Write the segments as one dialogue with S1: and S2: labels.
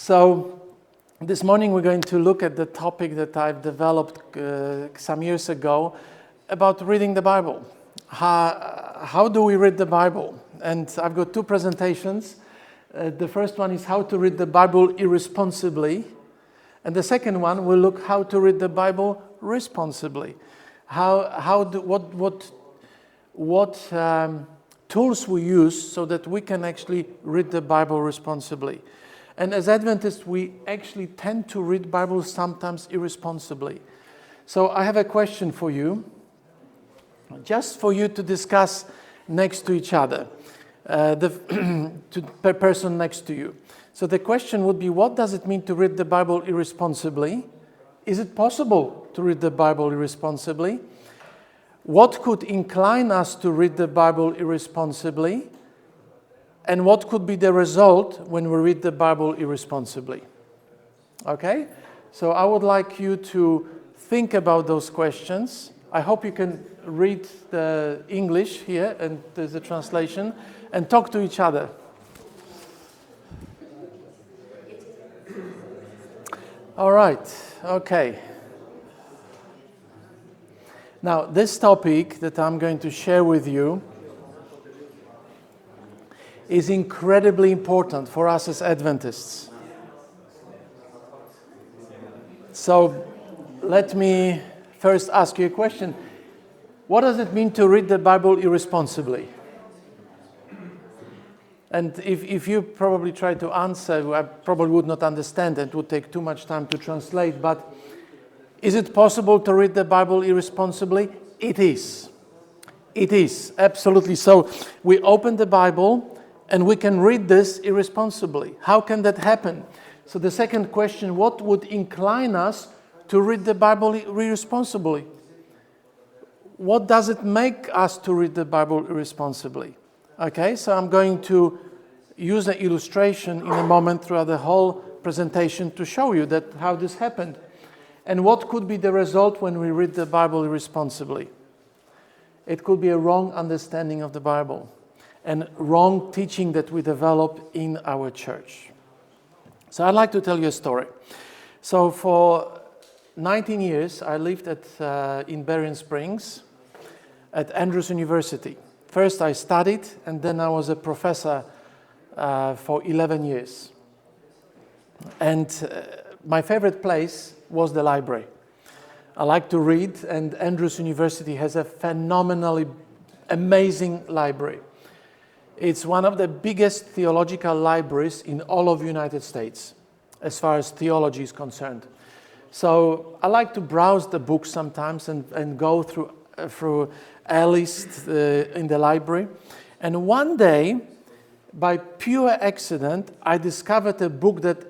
S1: So this morning we're going to look at the topic that I've developed some years ago about reading the Bible. How do we read the Bible? And I've got two presentations. The first one is how to read the Bible irresponsibly. And the second one will look how to read the Bible responsibly. What tools we use so that we can actually read the Bible responsibly. And as Adventists, we actually tend to read Bible sometimes irresponsibly. So I have a question for you, just for you to discuss next to each other, per person next to you. So the question would be, what does it mean to read the Bible irresponsibly? Is it possible to read the Bible irresponsibly? What could incline us to read the Bible irresponsibly? And what could be the result when we read the Bible irresponsibly? Okay? So I would like you to think about those questions. I hope you can read the English here, and there's a translation, and talk to each other. All right, okay. Now, this topic that I'm going to share with you is incredibly important for us as Adventists. So, let me first ask you a question. What does it mean to read the Bible irresponsibly? And if you probably try to answer, I probably would not understand. It would take too much time to translate. But is it possible to read the Bible irresponsibly? It is. It is, absolutely. So we open the Bible and we can read this irresponsibly. How can that happen? So the second question, what would incline us to read the Bible irresponsibly? What does it make us to read the Bible irresponsibly? Okay, so I'm going to use an illustration in a moment throughout the whole presentation to show you that how this happened. And what could be the result when we read the Bible irresponsibly? It could be a wrong understanding of the Bible and wrong teaching that we develop in our church. So I'd like to tell you a story. So for 19 years, I lived in Berrien Springs at Andrews University. First I studied, and then I was a professor for 11 years. And my favorite place was the library. I like to read, and Andrews University has a phenomenally amazing library. It's one of the biggest theological libraries in all of the United States, as far as theology is concerned. So I like to browse the books sometimes and go through alleys in the library. And one day, by pure accident, I discovered a book that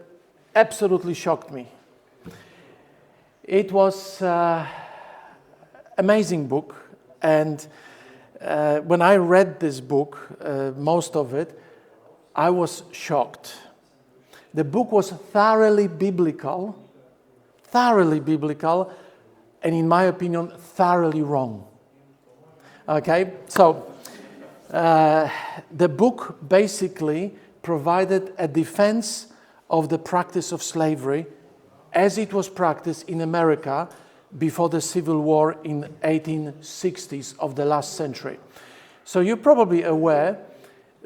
S1: absolutely shocked me. It was an amazing book, and when I read this book, most of it, I was shocked. The book was thoroughly biblical, and in my opinion, thoroughly wrong. Okay, so the book basically provided a defense of the practice of slavery as it was practiced in America before the Civil War in 1860s of the last century. So you're probably aware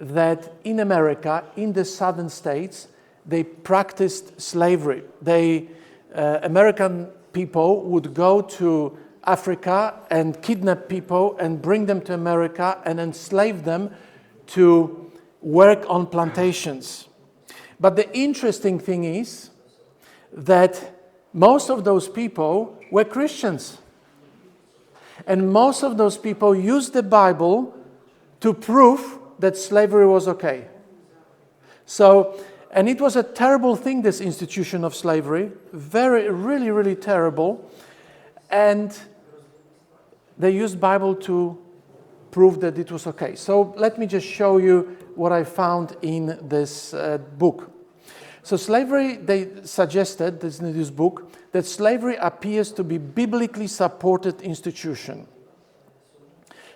S1: that in America, in the southern states, they practiced slavery. American people would go to Africa and kidnap people and bring them to America and enslave them to work on plantations. But the interesting thing is that most of those people were Christians. And most of those people used the Bible to prove that slavery was okay. So, and it was a terrible thing, this institution of slavery. Really terrible. And they used Bible to prove that it was okay. So let me just show you what I found in this book. So slavery, they suggested, in this book, that slavery appears to be biblically supported institution.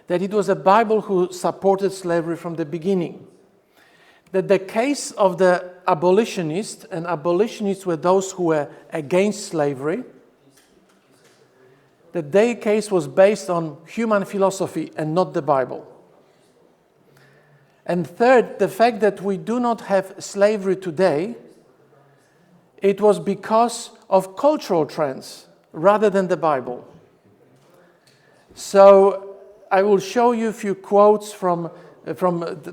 S1: That it was a Bible who supported slavery from the beginning. that the case of the abolitionists, and abolitionists were those who were against slavery, that their case was based on human philosophy and not the Bible. And third, the fact that we do not have slavery today, it was because of cultural trends rather than the Bible. So I will show you a few quotes from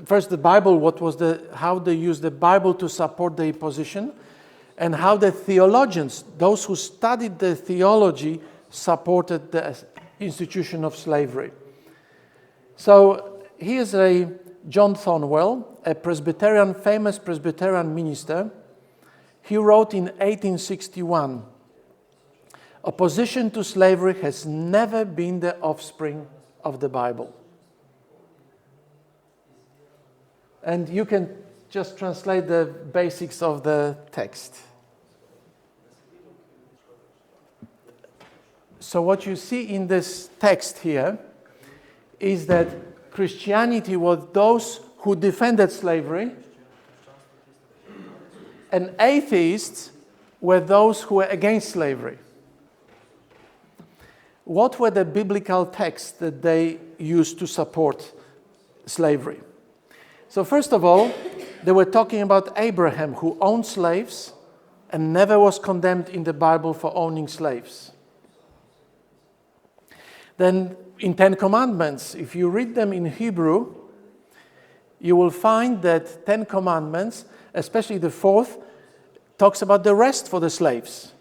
S1: first the Bible, how they used the Bible to support their position, and how the theologians, those who studied the theology, supported the institution of slavery. So here's John Thornwell, a famous Presbyterian minister. He wrote in 1861, "Opposition to slavery has never been the offspring of the Bible." And you can just translate the basics of the text. So what you see in this text here is that Christianity was those who defended slavery, and atheists were those who were against slavery. What were the biblical texts that they used to support slavery? So first of all, they were talking about Abraham, who owned slaves and never was condemned in the Bible for owning slaves. Then in Ten Commandments, if you read them in Hebrew, you will find that Ten Commandments, especially the fourth, talks about the rest for the slaves.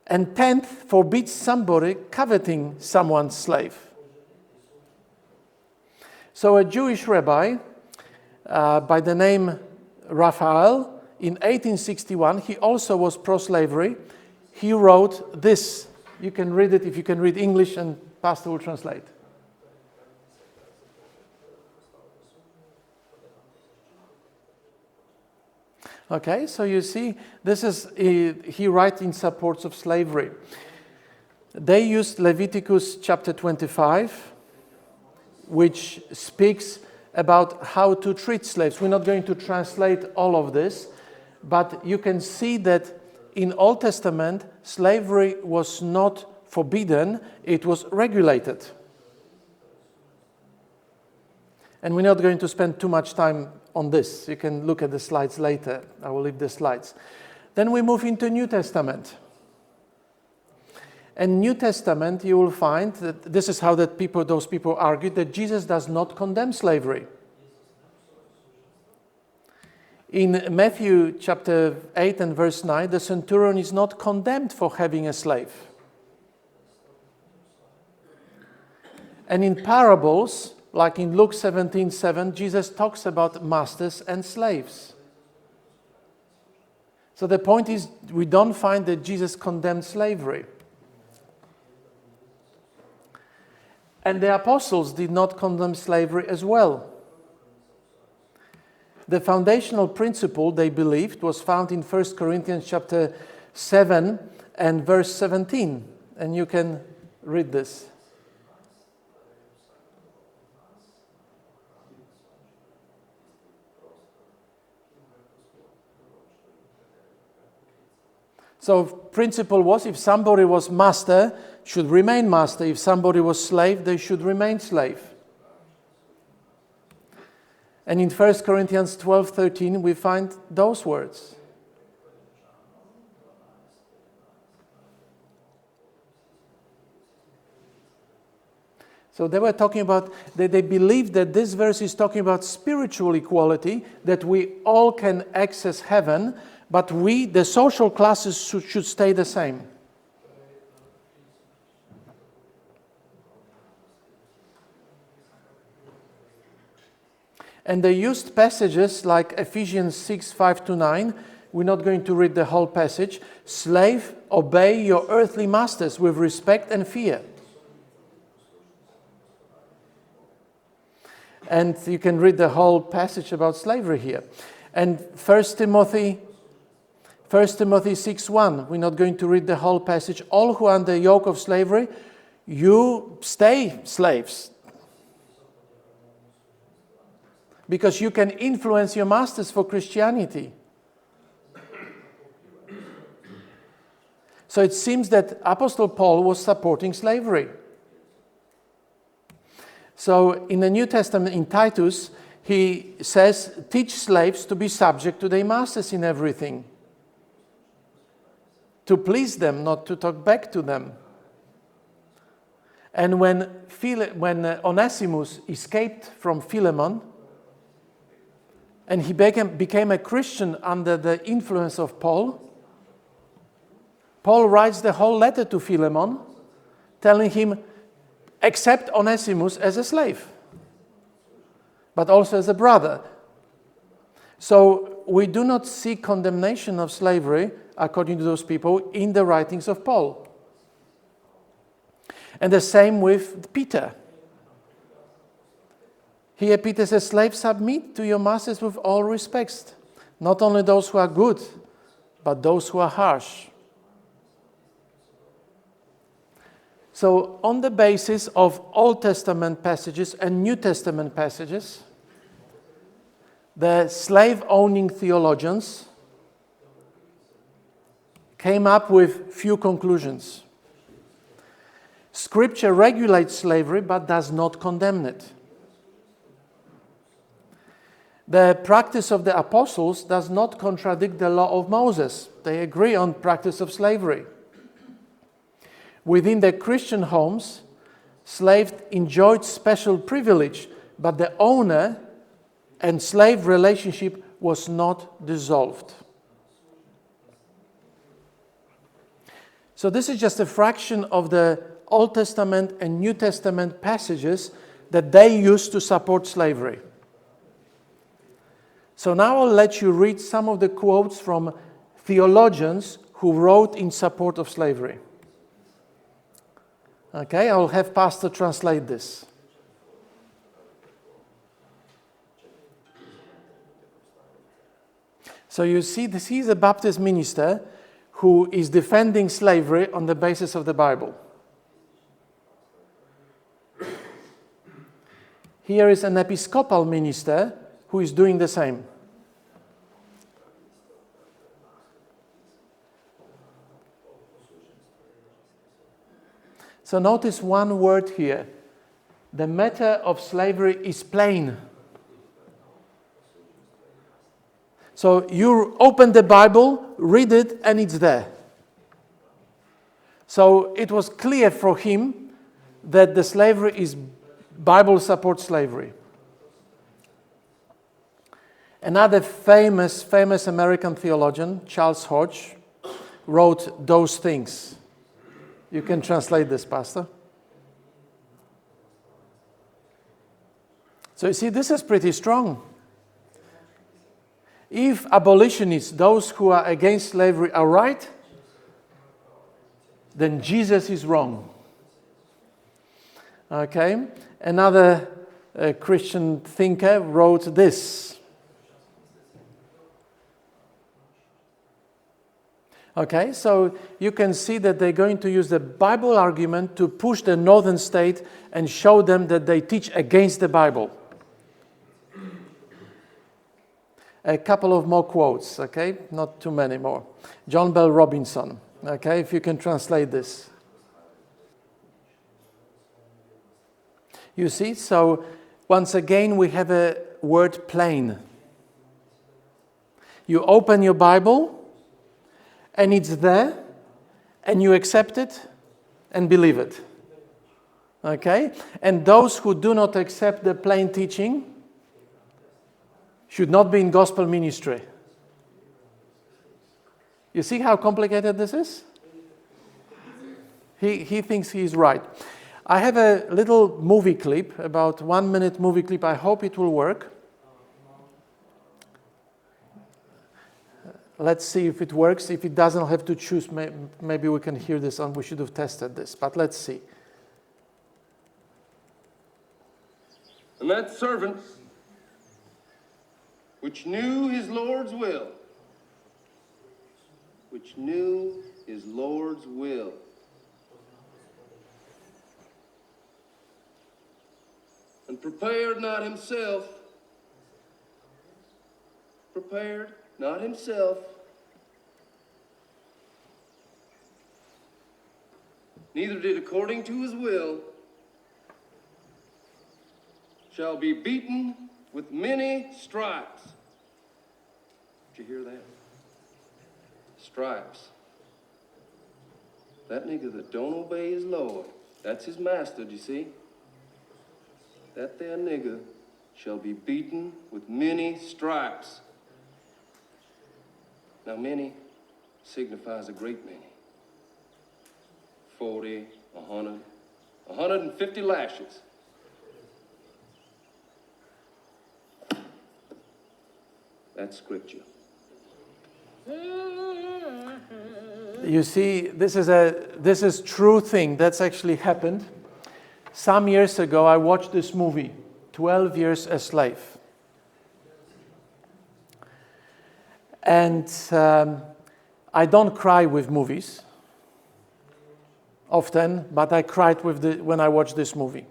S1: And 10th forbids somebody coveting someone's slave. So a Jewish rabbi by the name Raphael, in 1861, he also was pro-slavery. He wrote this. You can read it if you can read English, and Pastor will translate. Okay, so you see, this is, he writes in support of slavery. They used Leviticus chapter 25, which speaks about how to treat slaves. We're not going to translate all of this, but you can see that in Old Testament, slavery was not forbidden, it was regulated. And we're not going to spend too much time on this. You can look at the slides later. I will leave the slides. Then we move into New Testament. In New Testament, you will find that this is how those people argued, that Jesus does not condemn slavery. In Matthew chapter 8 and verse 9, the centurion is not condemned for having a slave. And in parables, like in Luke 17:7, Jesus talks about masters and slaves. So the point is, we don't find that Jesus condemned slavery. And the apostles did not condemn slavery as well. The foundational principle they believed was found in 1 Corinthians chapter 7 and verse 17. And you can read this. So principle was, if somebody was master, should remain master. If somebody was slave, they should remain slave. And in 1 Corinthians 12:13, we find those words. So they were talking about, they believed that this verse is talking about spiritual equality, that we all can access heaven, but we, the social classes, should stay the same. And they used passages like Ephesians 6:5-9. We're not going to read the whole passage. Slave, obey your earthly masters with respect and fear. And you can read the whole passage about slavery here. And 1 Timothy 6:1. We're not going to read the whole passage. All who are under the yoke of slavery, you stay slaves. because you can influence your masters for Christianity. So it seems that Apostle Paul was supporting slavery. So in the New Testament, in Titus, he says, teach slaves to be subject to their masters in everything. To please them, not to talk back to them. And when Onesimus escaped from Philemon, and he became a Christian under the influence of Paul, Paul writes the whole letter to Philemon, telling him, accept Onesimus as a slave, but also as a brother. So we do not see condemnation of slavery, according to those people, in the writings of Paul. And the same with Peter. Here Peter says, slaves, submit to your masters with all respect, not only those who are good, but those who are harsh. So on the basis of Old Testament passages and New Testament passages, the slave-owning theologians came up with few conclusions. Scripture regulates slavery but does not condemn it. The practice of the apostles does not contradict the law of Moses. They agree on practice of slavery. Within the Christian homes, slaves enjoyed special privilege, but the owner and slave relationship was not dissolved. So this is just a fraction of the Old Testament and New Testament passages that they used to support slavery. So now I'll let you read some of the quotes from theologians who wrote in support of slavery. Okay, I will have Pastor translate this. So you see, this is a Baptist minister who is defending slavery on the basis of the Bible. Here is an Episcopal minister who is doing the same. So notice one word here. The matter of slavery is plain. So you open the Bible, read it, and it's there. So it was clear for him that the slavery is Bible supports slavery. Another famous American theologian, Charles Hodge, wrote those things. You can translate this, Pastor. So you see, this is pretty strong. If abolitionists, those who are against slavery, are right, then Jesus is wrong. Okay? Another Christian thinker wrote this. Okay, so you can see that they're going to use the Bible argument to push the northern state and show them that they teach against the Bible. A couple of more quotes, okay? Not too many more. John Bell Robinson, okay? If you can translate this. You see, so once again we have a word plain. You open your Bible, and it's there, and you accept it and believe it. Okay? And those who do not accept the plain teaching should not be in gospel ministry. You see how complicated this is? He thinks he's right. I have a little movie clip, about 1 minute movie clip. I hope it will work. Let's see if it works. If it doesn't, I'll have to choose. Maybe we can hear this on. We should have tested this, but let's see.
S2: And that servant, which knew his Lord's will, and prepared not himself prepared, not himself. Neither did according to his will, shall be beaten with many stripes. Did you hear that? Stripes. That nigga that don't obey his Lord, that's his master, do you see? That there nigga shall be beaten with many stripes. Now many signifies a great many. 40, 100, 150 lashes. That's scripture.
S1: You see, this is true thing. That's actually happened. Some years ago, I watched this movie, 12 Years a Slave. And I don't cry with movies often, but I cried when I watched this movie.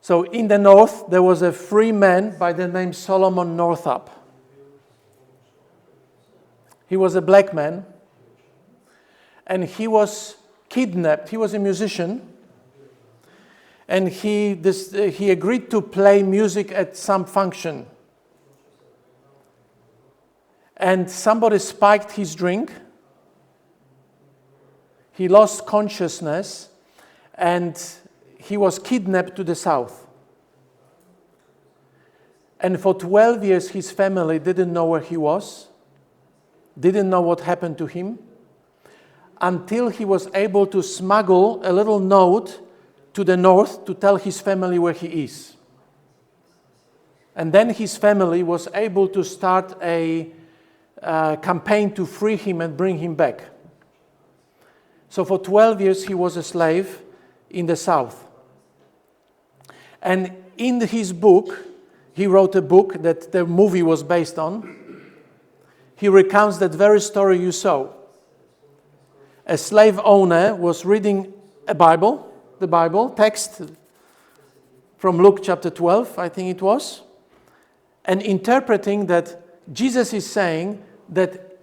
S1: So in the north, there was a free man by the name Solomon Northup. He was a black man, and he was kidnapped. He was a musician, and he agreed to play music at some function. And somebody spiked his drink. He lost consciousness, and he was kidnapped to the south. And for 12 years, his family didn't know where he was, didn't know what happened to him, until he was able to smuggle a little note to the north to tell his family where he is. And then his family was able to start a campaign to free him and bring him back. So for 12 years, he was a slave in the south. And in his book, he wrote a book that the movie was based on. He recounts that very story you saw. A slave owner was reading the Bible text from Luke chapter 12, I think it was, and interpreting that Jesus is saying that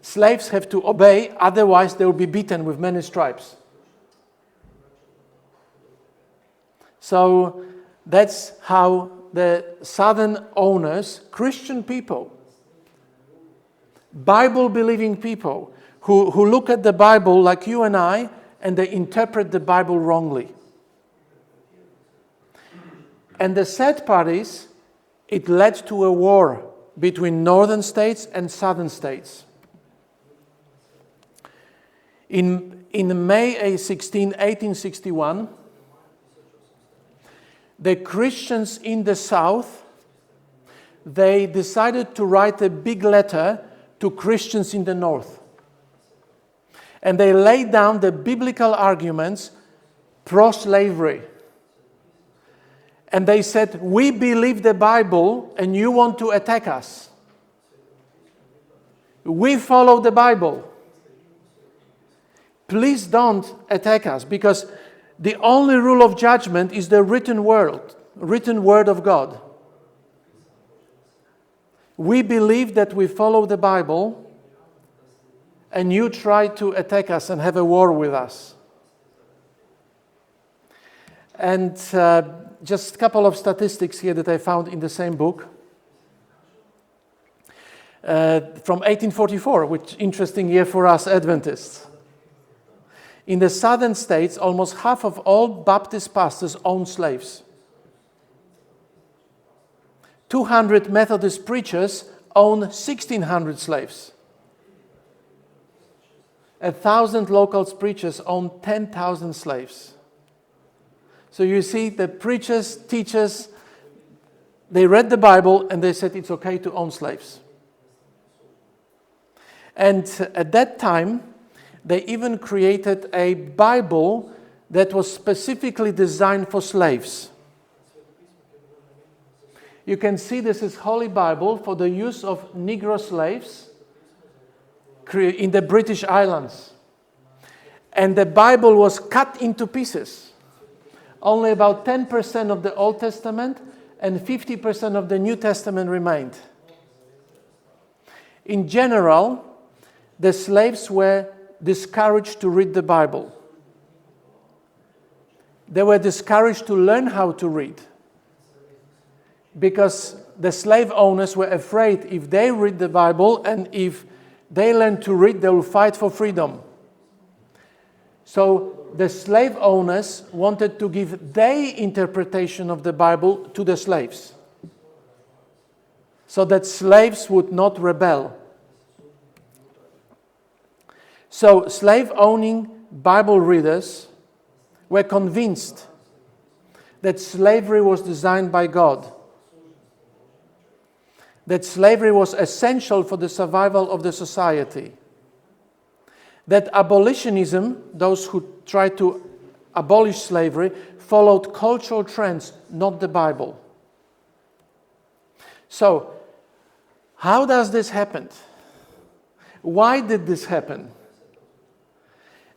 S1: slaves have to obey, otherwise they will be beaten with many stripes. So that's how the southern owners, Christian people, Bible-believing people, who look at the Bible like you and I, and they interpret the Bible wrongly. And the sad part is, it led to a war between northern states and southern states. In May 16, 1861, the Christians in the south, they decided to write a big letter to Christians in the north. And they laid down the biblical arguments pro-slavery. And they said, we believe the Bible and you want to attack us. We follow the Bible. Please don't attack us, because the only rule of judgment is the written word of God. We believe that we follow the Bible, and you try to attack us and have a war with us. And just a couple of statistics here that I found in the same book. From 1844, which interesting year for us Adventists. In the southern states, almost half of all Baptist pastors own slaves. 200 Methodist preachers own 1,600 slaves. 1,000 local preachers own 10,000 slaves. So you see, the preachers, teachers, they read the Bible and they said it's okay to own slaves. And at that time, they even created a Bible that was specifically designed for slaves. You can see this is Holy Bible for the use of Negro slaves in the British Islands. And the Bible was cut into pieces. Only about 10% of the Old Testament and 50% of the New Testament remained. In general, the slaves were discouraged to read the Bible. They were discouraged to learn how to read, because the slave owners were afraid if they read the Bible and if they learn to read, they will fight for freedom. So the slave owners wanted to give their interpretation of the Bible to the slaves, so that slaves would not rebel. So slave-owning Bible readers were convinced that slavery was designed by God, that slavery was essential for the survival of the society, that abolitionism, those who tried to abolish slavery, followed cultural trends, not the Bible. So, how does this happen? Why did this happen?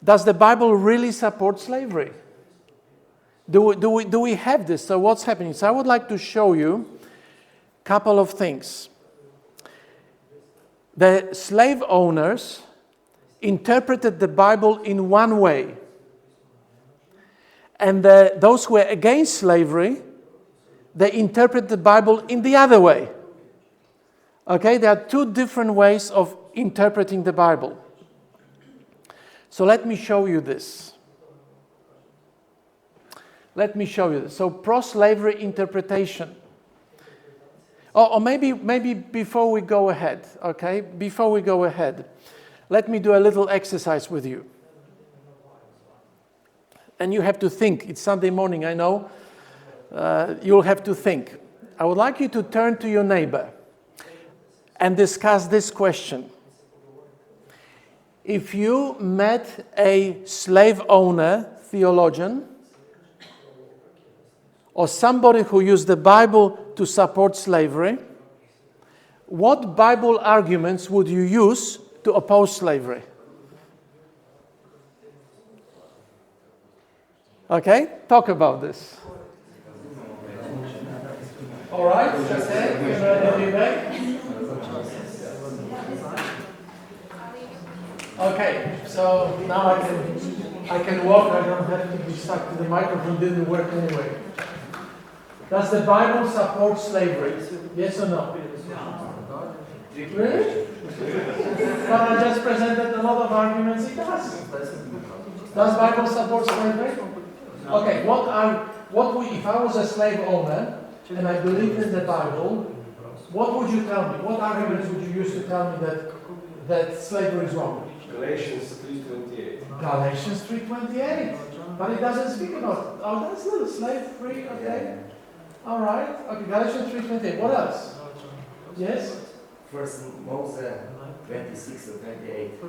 S1: Does the Bible really support slavery? Do we have this? So what's happening? So I would like to show you a couple of things. The slave owners interpreted the Bible in one way, and those who were against slavery, they interpret the Bible in the other way. Okay, there are two different ways of interpreting the Bible. So let me show you this. Let me show you this. So pro-slavery interpretation. Or maybe before we go ahead, okay? Before we go ahead, let me do a little exercise with you. And you have to think. It's Sunday morning, I know. You'll have to think. I would like you to turn to your neighbor and discuss this question. If you met a slave owner theologian, or somebody who used the Bible to support slavery, what Bible arguments would you use to oppose slavery? Okay, talk about this. All right, that's it. You're ready to be back? Okay, so now I can walk. I don't have to be stuck to the microphone. Didn't work anyway. Does the Bible support slavery? Yes or no? Really? But I just presented a lot of arguments. It does. Does Bible support slavery? Okay. If I was a slave owner and I believed in the Bible, what would you tell me? What arguments would you use to tell me that slavery is wrong?
S3: Galatians 3:28.
S1: Galatians 3:28. But it doesn't speak about, that's not a slave free, okay? All right. Okay, Galatians 3:28. What else? Yes?
S4: First Moses 26 to 28.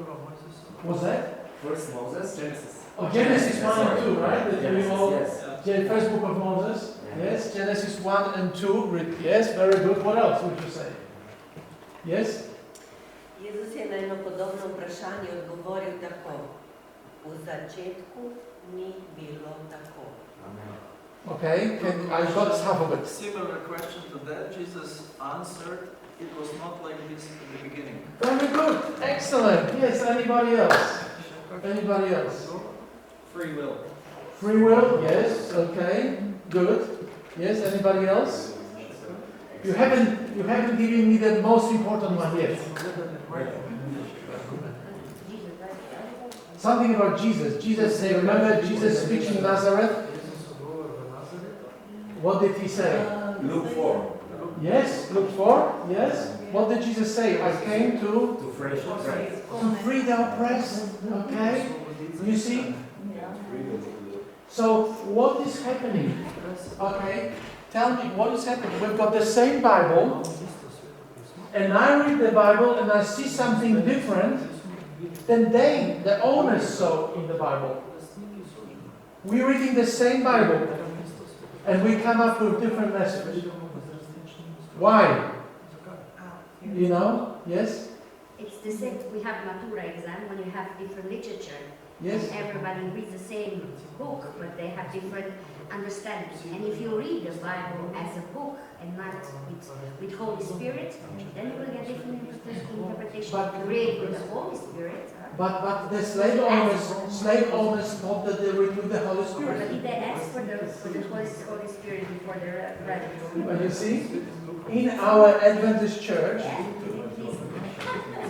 S1: What's that?
S4: First Moses, Genesis.
S1: Oh, Genesis 1 and 2, right? That
S4: Genesis,
S1: we all,
S4: yes.
S1: First book of Moses.
S4: Yeah.
S1: Yes, Genesis 1 and 2. Yes, very good. What else would you say? Yes?
S5: Jezus je na jedno podobno vprašanje odgovoril tako. V začetku ni bilo tako.
S4: Amen.
S1: Okay, I got half of it.
S6: Similar question to that, Jesus answered, it was not like this in the beginning.
S1: Very good. Excellent. Yes, anybody else? Anybody else?
S6: Free will.
S1: Free will? Yes. Okay. Good. Yes, anybody else? You haven't given me the most important one yet. Something about Jesus. Jesus, remember Jesus speaking in Nazareth? What did he say?
S4: Luke 4.
S1: Yes, Luke 4. Yes. What did Jesus say? I came to free the oppressed. Okay. You see? So what is happening? Okay. Tell me what is happening. We've got the same Bible, and I read the Bible and I see something different than the owners saw in the Bible. We're reading the same Bible, and we come up with different messages. Why? You know? Yes?
S7: It's the same, we have Matura exam when you have different literature.
S1: Yes.
S7: Everybody reads the same book, but they have different understandings. And if you read the Bible as a book and not with Holy Spirit, then you will get different interpretation. But if you read with the Holy Spirit.
S1: But the slave owners thought that they read with the Holy Spirit.
S7: But did they ask for the Holy Spirit before they read it?
S1: But you see, in our Adventist church,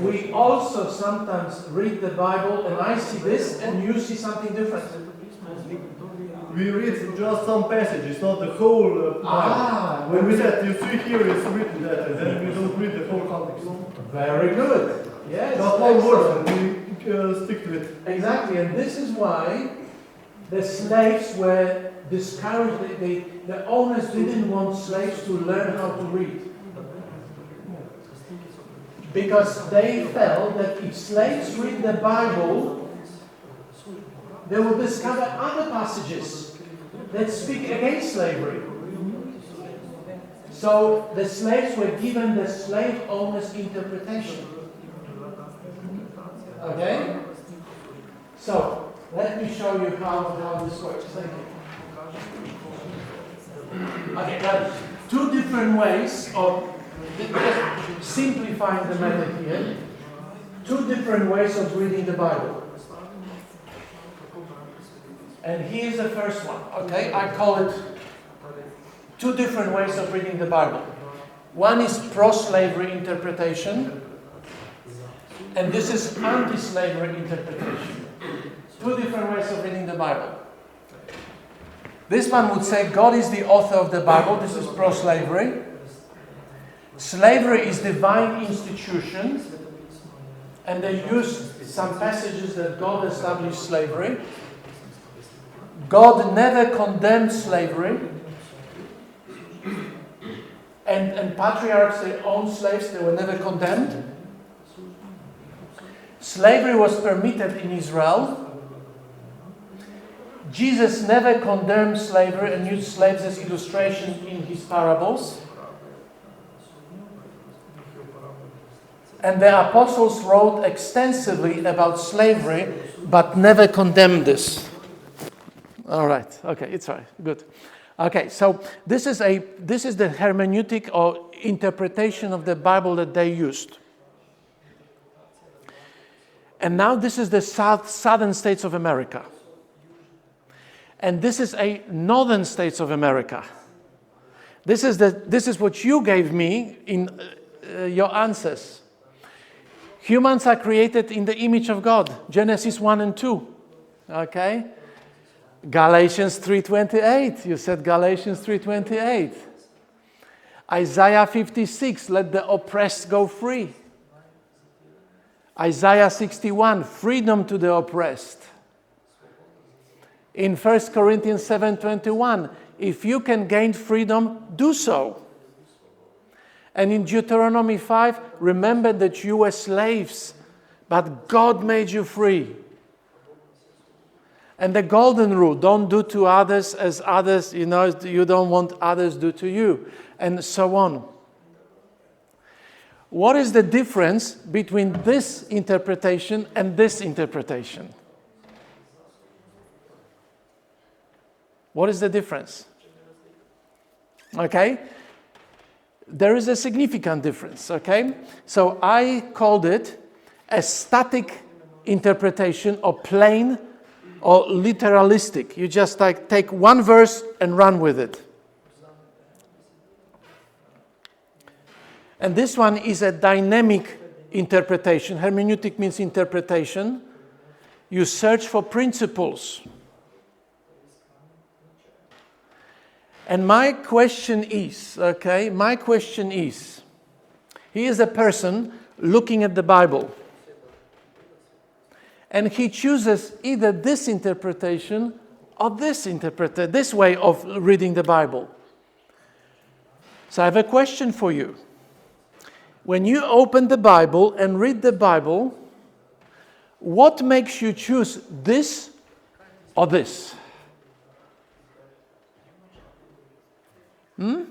S1: we also sometimes read the Bible and I see this and you see something different.
S3: We read just some passages, not the whole Bible. When we said, you see here it's written that, and then we don't read the whole context.
S1: Very good. Yes.
S3: Just one word, and we stick to it.
S1: Exactly, and this is why the slaves were discouraged. The owners didn't want slaves to learn how to read. Because they felt that if slaves read the Bible, they will discover other passages that speak against slavery. So the slaves were given the slave owner's interpretation. Okay? So, let me show you how this works. Thank you. Okay, now, two different ways of just simplifying the matter here. Two different ways of reading the Bible. And here's the first one, okay? I call it two different ways of reading the Bible. One is pro-slavery interpretation, and this is anti-slavery interpretation. Two different ways of reading the Bible. This one would say God is the author of the Bible. This is pro-slavery. Slavery is divine institution, and they use some passages that God established slavery. God never condemned slavery. And patriarchs, they owned slaves, they were never condemned. Slavery was permitted in Israel. Jesus never condemned slavery and used slaves as illustration in his parables. And the apostles wrote extensively about slavery, but never condemned this. All right. Okay, it's all right. Good. Okay, so this is the hermeneutic or interpretation of the Bible that they used. And now this is the southern states of America. And this is a northern states of America. This is what you gave me in your answers. Humans are created in the image of God. Genesis 1 and 2. Okay? Galatians 3:28. You said Galatians 3:28. Isaiah 56, let the oppressed go free. Isaiah 61, freedom to the oppressed. In 1 Corinthians 7:21, if you can gain freedom, do so. And in Deuteronomy 5, remember that you were slaves, but God made you free. And the golden rule, don't do to others as others, you don't want others do to you, and so on. What is the difference between this interpretation and this interpretation? What is the difference? Okay? There is a significant difference, okay? So I called it a static interpretation or plain or literalistic. You just take one verse and run with it. And this one is a dynamic interpretation. Hermeneutic means interpretation. You search for principles. And my question is, he is a person looking at the Bible. And he chooses either this interpretation or this way of reading the Bible. So I have a question for you. When you open the Bible and read the Bible, what makes you choose this or this?
S4: It's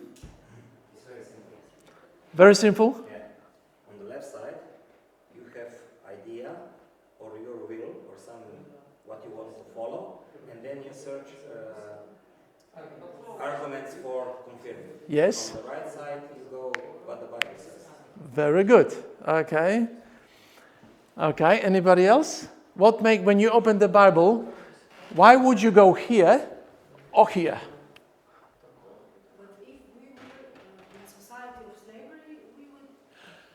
S1: Very simple?
S4: Yeah. On the left side, you have idea or your will or some what you want to follow, and then you search arguments for confirming.
S1: Yes.
S4: On the right side, you go what the Bible says.
S1: Very good. Okay. Okay. Anybody else? When you open the Bible, why would you go here or here?
S8: But if we were in society of slavery, we would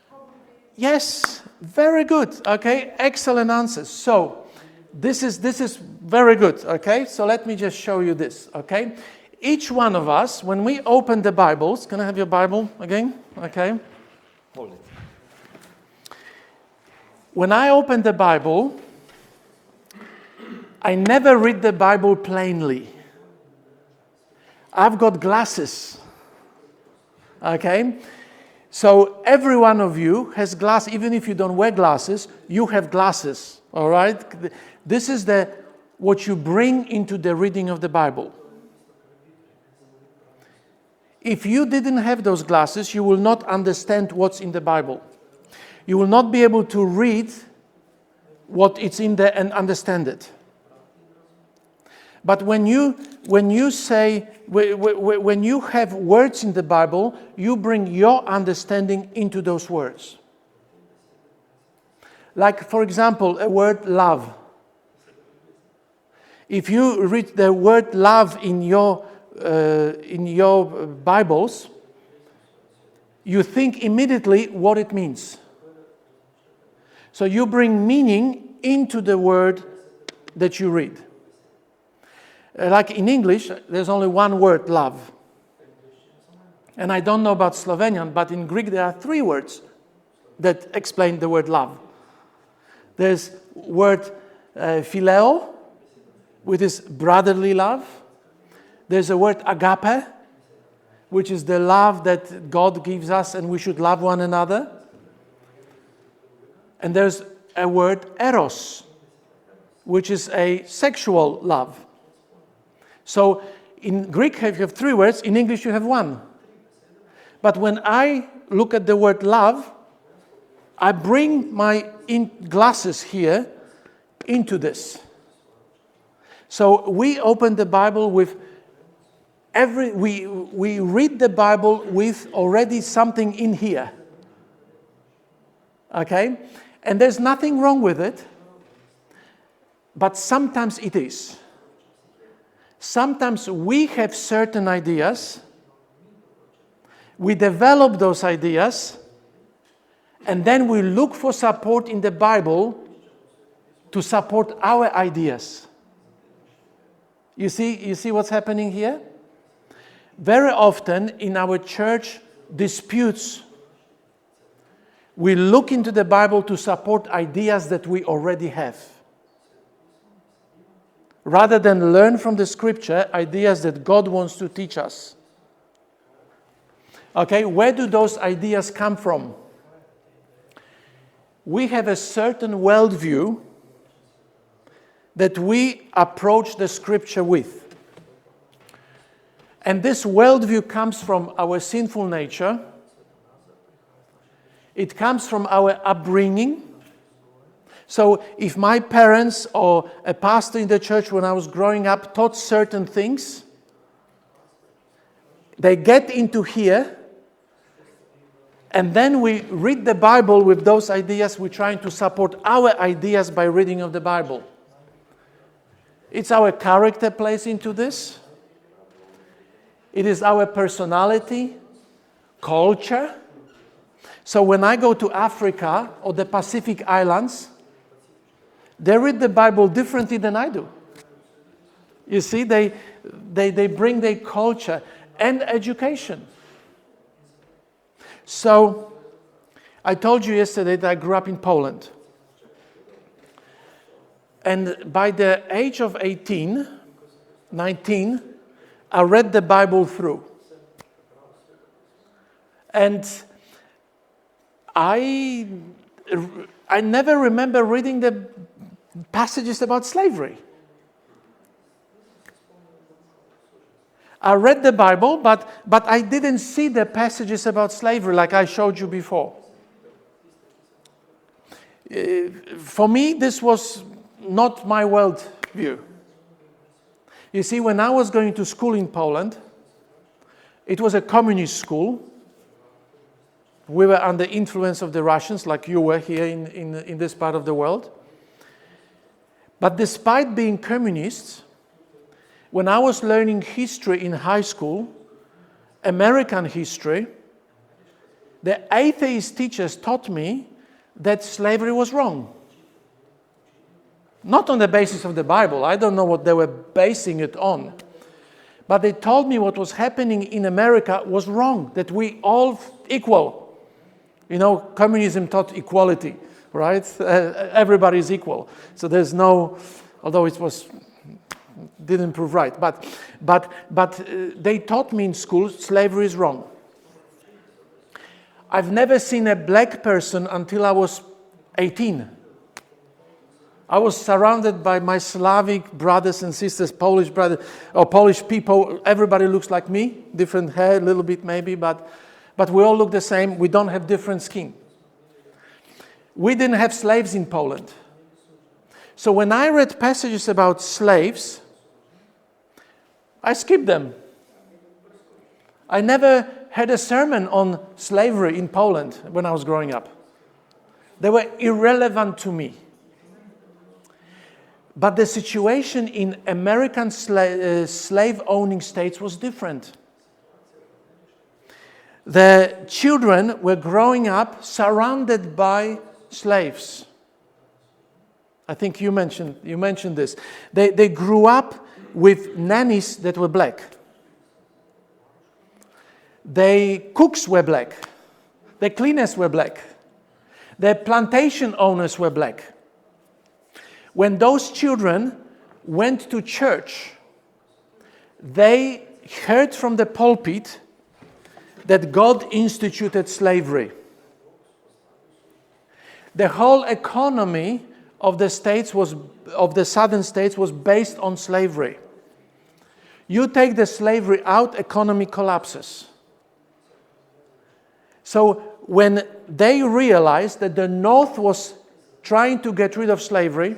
S8: probably...
S1: Yes. Very good. Okay. Excellent answers. So, this is very good. Okay. So let me just show you this. Okay. Each one of us, when we open the Bibles, can I have your Bible again? Okay. Hold it. When I open the Bible, I never read the Bible plainly. I've got glasses. Okay? So every one of you has glasses. Even if you don't wear glasses, you have glasses. All right? This is what you bring into the reading of the Bible. If you didn't have those glasses, you will not understand what's in the Bible. You will not be able to read what it's in there and understand it. But when you have words in the Bible, you bring your understanding into those words. Like, for example, a word love. If you read the word love in your Bibles, you think immediately what it means. So you bring meaning into the word that you read. Like in English, there's only one word, love. And I don't know about Slovenian, but in Greek there are 3 words that explain the word love. There's word phileo, which is brotherly love. There's a word agape, which is the love that God gives us and we should love one another. And there's a word eros, which is a sexual love. So in Greek you have 3 words, in English you have 1. But when I look at the word love, I bring my glasses here into this. So we open the Bible with we read the Bible with already something in here. Okay? And there's nothing wrong with it, but sometimes it is. Sometimes we have certain ideas, we develop those ideas, and then we look for support in the Bible to support our ideas. You see what's happening here? Very often in our church disputes, we look into the Bible to support ideas that we already have, rather than learn from the Scripture ideas that God wants to teach us. Okay, where do those ideas come from? We have a certain worldview that we approach the Scripture with. And this worldview comes from our sinful nature. It comes from our upbringing. So if my parents or a pastor in the church when I was growing up taught certain things, they get into here, and then we read the Bible with those ideas. We're trying to support our ideas by reading of the Bible. It's our character plays into this. It is our personality, culture. So when I go to Africa or the Pacific Islands, they read the Bible differently than I do. You see, they bring their culture and education. So I told you yesterday that I grew up in Poland. And by the age of 19, I read the Bible through. And I never remember reading the passages about slavery. I read the Bible, but I didn't see the passages about slavery like I showed you before. For me, this was not my world view. You see, when I was going to school in Poland, it was a communist school. We were under influence of the Russians, like you were here in this part of the world. But despite being communists, when I was learning history in high school, American history, the atheist teachers taught me that slavery was wrong. Not on the basis of the Bible. I don't know what they were basing it on. But they told me what was happening in America was wrong, that we all equal. You know, communism taught equality, right? Everybody is equal. So there's no, although it didn't prove right. But they taught me in school slavery is wrong. I've never seen a black person until I was 18. I was surrounded by my Slavic brothers and sisters, Polish brothers, or Polish people. Everybody looks like me, different hair, a little bit maybe, but we all look the same. We don't have different skin. We didn't have slaves in Poland. So when I read passages about slaves, I skipped them. I never had a sermon on slavery in Poland when I was growing up. They were irrelevant to me. But the situation in American slave-owning states was different. The children were growing up surrounded by slaves. I think you mentioned this. They grew up with nannies that were black. The cooks were black. The cleaners were black. The plantation owners were black. When those children went to church, they heard from the pulpit that God instituted slavery. The whole economy of the southern states was based on slavery. You take the slavery out, economy collapses. So when they realized that the North was trying to get rid of slavery,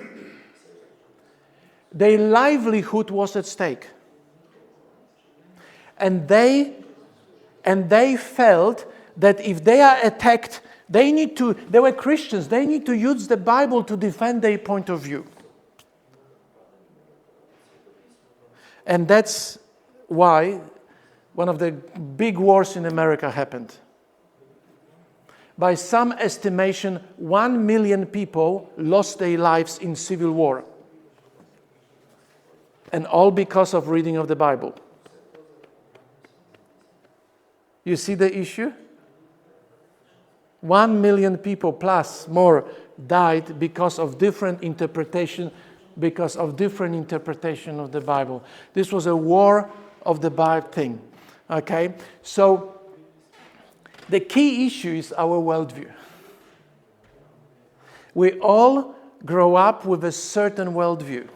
S1: their livelihood was at stake. And they felt that if they are attacked, they were Christians, they need to use the Bible to defend their point of view. And that's why one of the big wars in America happened. By some estimation, 1 million people lost their lives in civil war. And all because of reading of the Bible. You see the issue? 1 million people plus more died because of different interpretation of the Bible. This was a war of the Bible thing. Okay? So the key issue is our worldview. We all grow up with a certain worldview.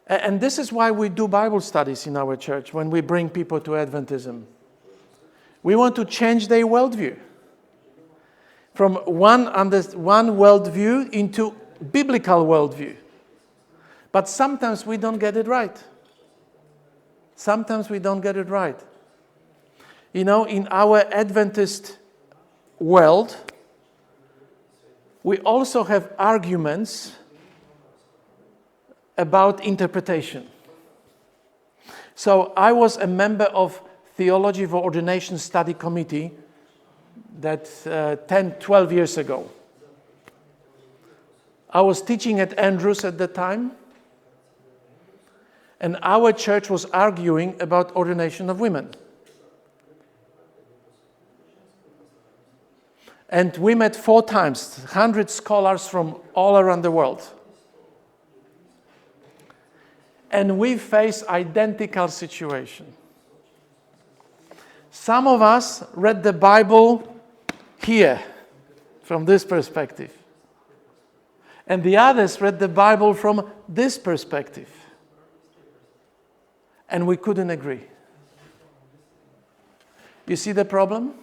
S1: And this is why we do Bible studies in our church when we bring people to Adventism. We want to change their worldview from one worldview into biblical worldview. But sometimes we don't get it right. You know, in our Adventist world, we also have arguments about interpretation. So I was a member of Theology for Ordination Study Committee that 12 years ago. I was teaching at Andrews at the time, and our church was arguing about ordination of women. And we met 4 times, 100 scholars from all around the world. And we face identical situation. Some of us read the Bible here, from this perspective. And the others read the Bible from this perspective. And we couldn't agree. You see the problem?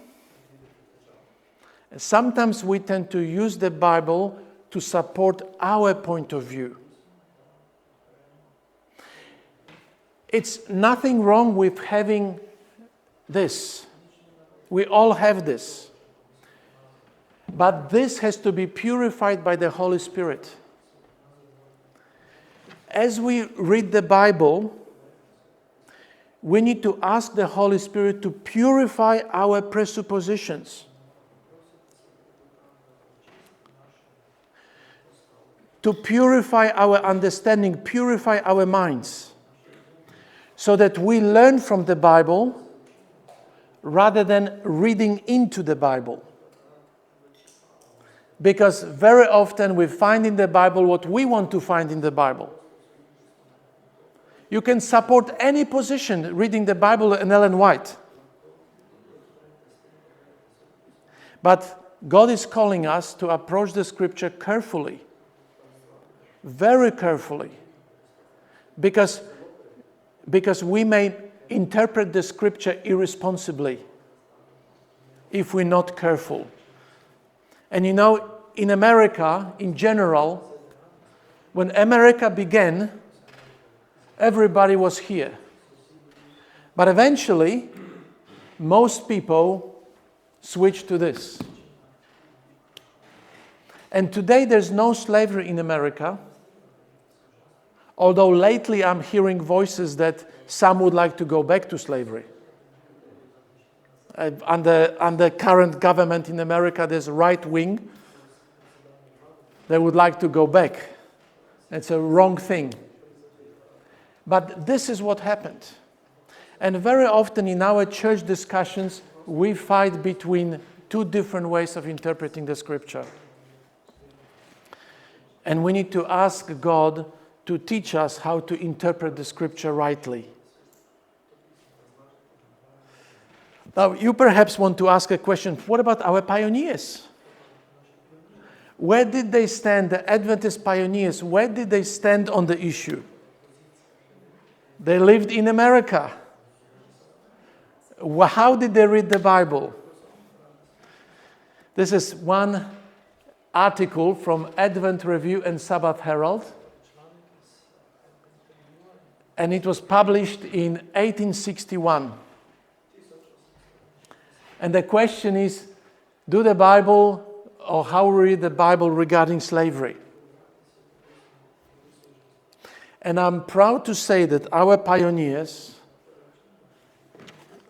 S1: Sometimes we tend to use the Bible to support our point of view It's nothing wrong with having this. We all have this. But this has to be purified by the Holy Spirit. As we read the Bible, we need to ask the Holy Spirit to purify our presuppositions. To purify our understanding, purify our minds, so that we learn from the Bible rather than reading into the Bible. Because very often we find in the Bible what we want to find in the Bible. You can support any position reading the Bible and Ellen White. But God is calling us to approach the Scripture carefully. Very carefully. Because we may interpret the Scripture irresponsibly if we're not careful. And you know, in America, in general, when America began, everybody was here. But eventually, most people switched to this. And today there's no slavery in America, although lately I'm hearing voices that some would like to go back to slavery. Under current government in America, there's a right wing. They would like to go back. It's a wrong thing. But this is what happened. And very often in our church discussions, we fight between two different ways of interpreting the Scripture. And we need to ask God to teach us how to interpret the Scripture rightly. Now, you perhaps want to ask a question, what about our pioneers? Where did they stand, the Adventist pioneers? Where did they stand on the issue? They lived in America. How did they read the Bible? This is one article from Advent Review and Sabbath Herald. And it was published in 1861. And the question is, do the Bible, or how we read the Bible regarding slavery? And I'm proud to say that our pioneers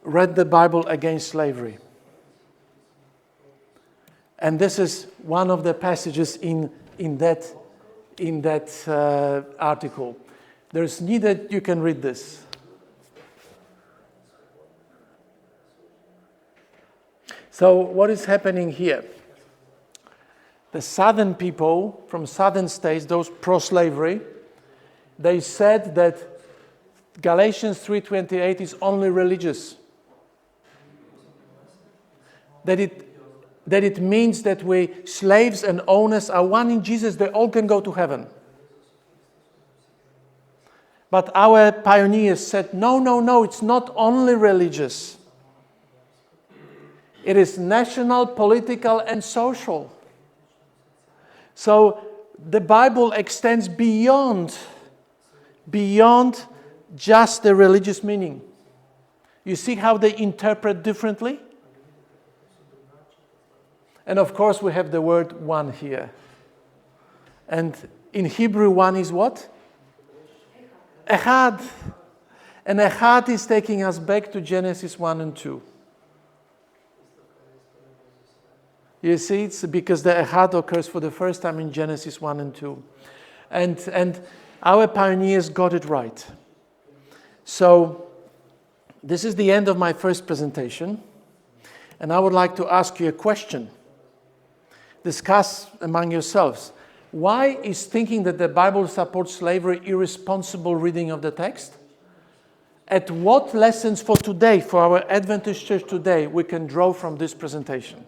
S1: read the Bible against slavery. And this is one of the passages in that article. There's neither, you can read this. So what is happening here? The southern people from southern states, those pro-slavery, they said that Galatians 3:28 is only religious. That it means that we, slaves and owners, are one in Jesus, they all can go to heaven. But our pioneers said, no, it's not only religious. It is national, political, and social. So the Bible extends beyond just the religious meaning. You see how they interpret differently? And of course we have the word one here. And in Hebrew, one is what? Echad. And Echad is taking us back to Genesis 1 and 2. You see, it's because the Echad occurs for the first time in Genesis 1 and 2. And our pioneers got it right. So, this is the end of my first presentation. And I would like to ask you a question. Discuss among yourselves. Why is thinking that the Bible supports slavery irresponsible reading of the text? At what lessons for today, for our Adventist church today, we can draw from this presentation?